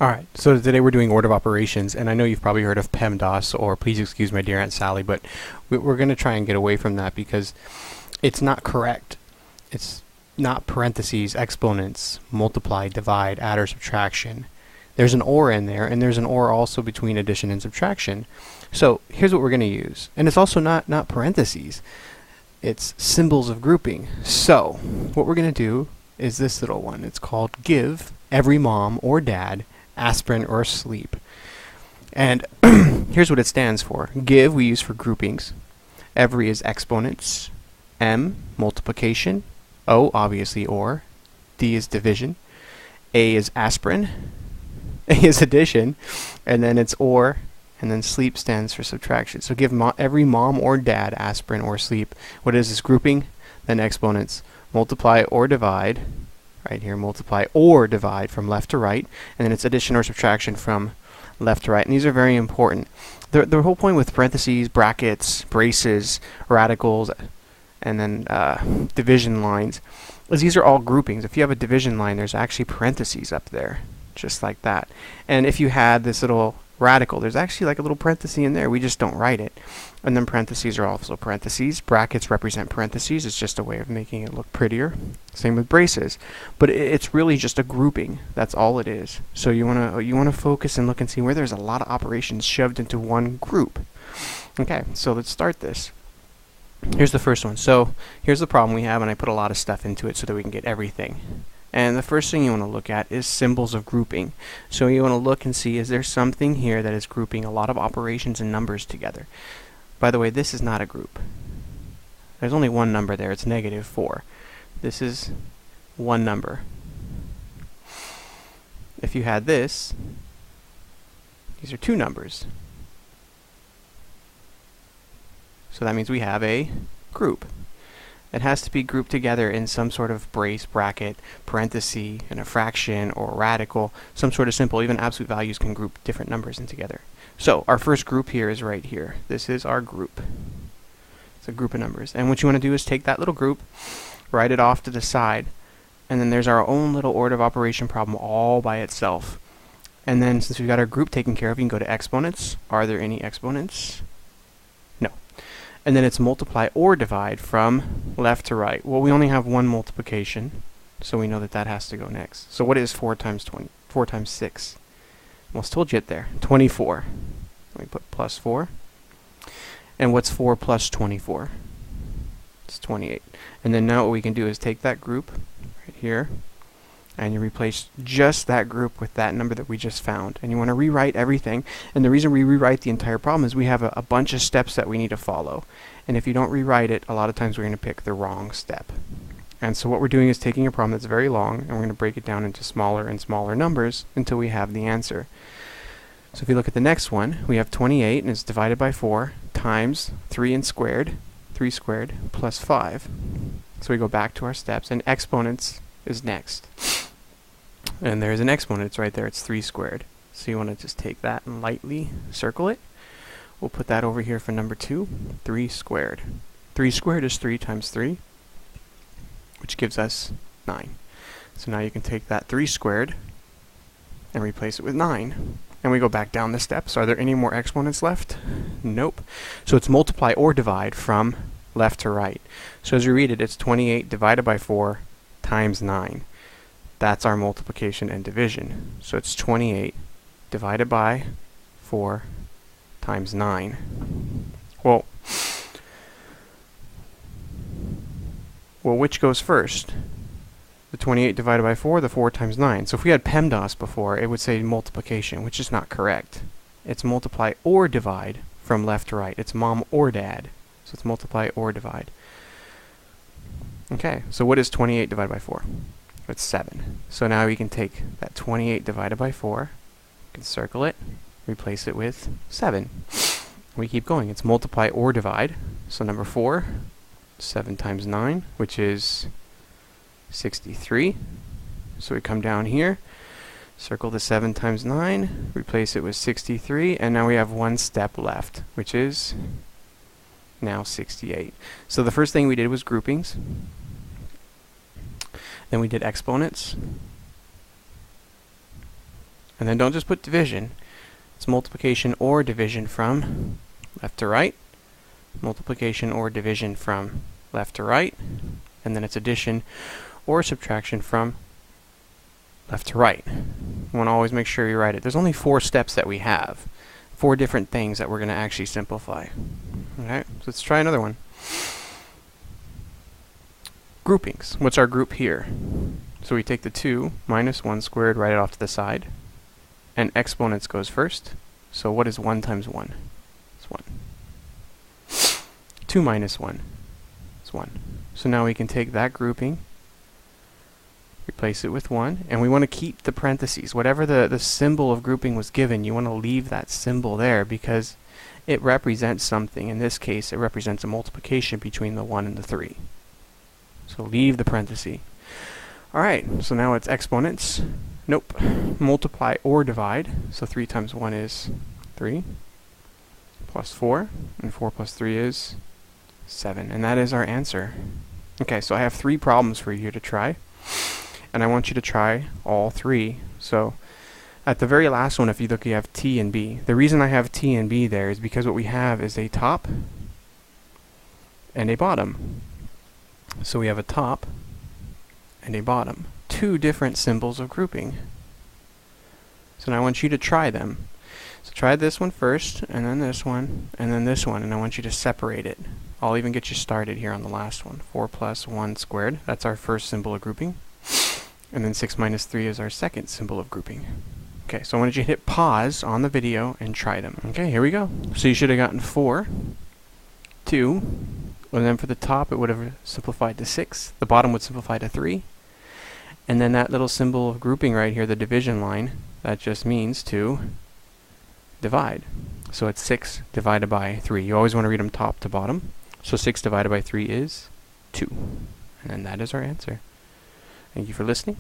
Alright, so today we're doing order of operations, and I know you've probably heard of PEMDAS, or please excuse my dear Aunt Sally, but we're going to try and get away from that because it's not correct. It's not parentheses, exponents, multiply, divide, add, or subtraction. There's an or in there, and there's an or also between addition and subtraction. So here's what we're going to use. And it's also not parentheses. It's symbols of grouping. So what we're going to do is this little one. It's called give every mom or dad aspirin or sleep. And here's what it stands for. Give we use for groupings. Every is exponents. M, multiplication. O, obviously or. D is division. A is aspirin. A is addition. And then it's or. And then sleep stands for subtraction. So give every mom or dad aspirin or sleep. What is this grouping? Then exponents. Multiply or divide. Right here, multiply or divide from left to right, and then it's addition or subtraction from left to right. And these are very important. The whole point with parentheses, brackets, braces, radicals, and then division lines is these are all groupings. If you have a division line, there's actually parentheses up there, just like that. And if you had this little radical, there's actually like a little parenthesis in there. We just don't write it. And then parentheses are also parentheses. Brackets represent parentheses. It's just a way of making it look prettier. Same with braces. But it's really just a grouping. That's all it is. So you wanna focus and look and see where there's a lot of operations shoved into one group. Okay, so let's start this. Here's the first one. So here's the problem we have, and I put a lot of stuff into it so that we can get everything. And the first thing you want to look at is symbols of grouping. So you want to look and see, is there something here that is grouping a lot of operations and numbers together? By the way, this is not a group. There's only one number there. It's -4. This is one number. If you had this, these are two numbers. So that means we have a group. It has to be grouped together in some sort of brace, bracket, parenthesis, and a fraction or radical, some sort of simple. Even absolute values can group different numbers in together. So our first group here is right here. This is our group. It's a group of numbers. And what you want to do is take that little group, write it off to the side, and then there's our own little order of operation problem all by itself. And then since we've got our group taken care of, you can go to exponents. Are there any exponents? No. And then it's multiply or divide from left to right. Well, we only have one multiplication, so we know that that has to go next. So what is 4 times 20? 4 times 6. Almost told you it there. 24. Let me put plus 4. And what's 4 plus 24? It's 28. And then now what we can do is take that group right here, and you replace just that group with that number that we just found. And you want to rewrite everything. And the reason we rewrite the entire problem is we have a bunch of steps that we need to follow. And if you don't rewrite it, a lot of times we're going to pick the wrong step. And so what we're doing is taking a problem that's very long, and we're going to break it down into smaller and smaller numbers until we have the answer. So if you look at the next one, we have 28, and it's divided by 4 times 3 squared plus 5. So we go back to our steps, and exponents is next. And there's an exponent, it's right there, it's 3 squared. So you want to just take that and lightly circle it. We'll put that over here for number 2, 3 squared. 3 squared is 3 times 3, which gives us 9. So now you can take that 3 squared and replace it with 9. And we go back down the steps. Are there any more exponents left? Nope. So it's multiply or divide from left to right. So as you read it, it's 28 divided by 4 times 9. That's our multiplication and division. So it's 28 divided by 4 times 9. Well, which goes first? The 28 divided by 4, the 4 times 9. So if we had PEMDAS before, it would say multiplication, which is not correct. It's multiply or divide from left to right. It's mom or dad. So it's multiply or divide. Okay, so what is 28 divided by 4? It's 7. So now we can take that 28 divided by 4, we can circle it, replace it with 7. We keep going. It's multiply or divide. So number 4, 7 times 9, which is 63. So we come down here, circle the 7 times 9, replace it with 63, and now we have one step left, which is now 68. So the first thing we did was groupings. Then we did exponents. And then don't just put division. It's multiplication or division from left to right. Multiplication or division from left to right. And then it's addition or subtraction from left to right. You want to always make sure you write it. There's only 4 steps that we have. 4 different things that we're going to actually simplify. Alright, so let's try another one. Groupings. What's our group here? So we take the 2 minus 1 squared, write it off to the side. And exponents goes first. So what is 1 times 1? It's 1. 2 minus 1 is 1. So now we can take that grouping, replace it with 1, and we want to keep the parentheses. Whatever the symbol of grouping was given, you want to leave that symbol there because it represents something. In this case, it represents a multiplication between the 1 and the 3. So leave the parenthesis. Alright, so now it's exponents. Nope. Multiply or divide. So 3 times 1 is 3. Plus 4. And 4 plus 3 is 7. And that is our answer. Okay, so I have 3 problems for you here to try. And I want you to try all 3. So at the very last one, if you look, you have T and B. The reason I have T and B there is because what we have is a top and a bottom. So we have a top and a bottom. 2 different symbols of grouping. So now I want you to try them. So try this one first, and then this one, and then this one, and I want you to separate it. I'll even get you started here on the last one. 4 plus 1 squared, that's our first symbol of grouping. And then 6 minus 3 is our second symbol of grouping. Okay, so I want you to hit pause on the video and try them. Okay, here we go. So you should have gotten 4, 2, and then for the top it would have simplified to 6. The bottom would simplify to 3. And then that little symbol of grouping right here, the division line, that just means to divide. So it's 6 divided by 3. You always want to read them top to bottom. So 6 divided by 3 is 2. And then that is our answer. Thank you for listening.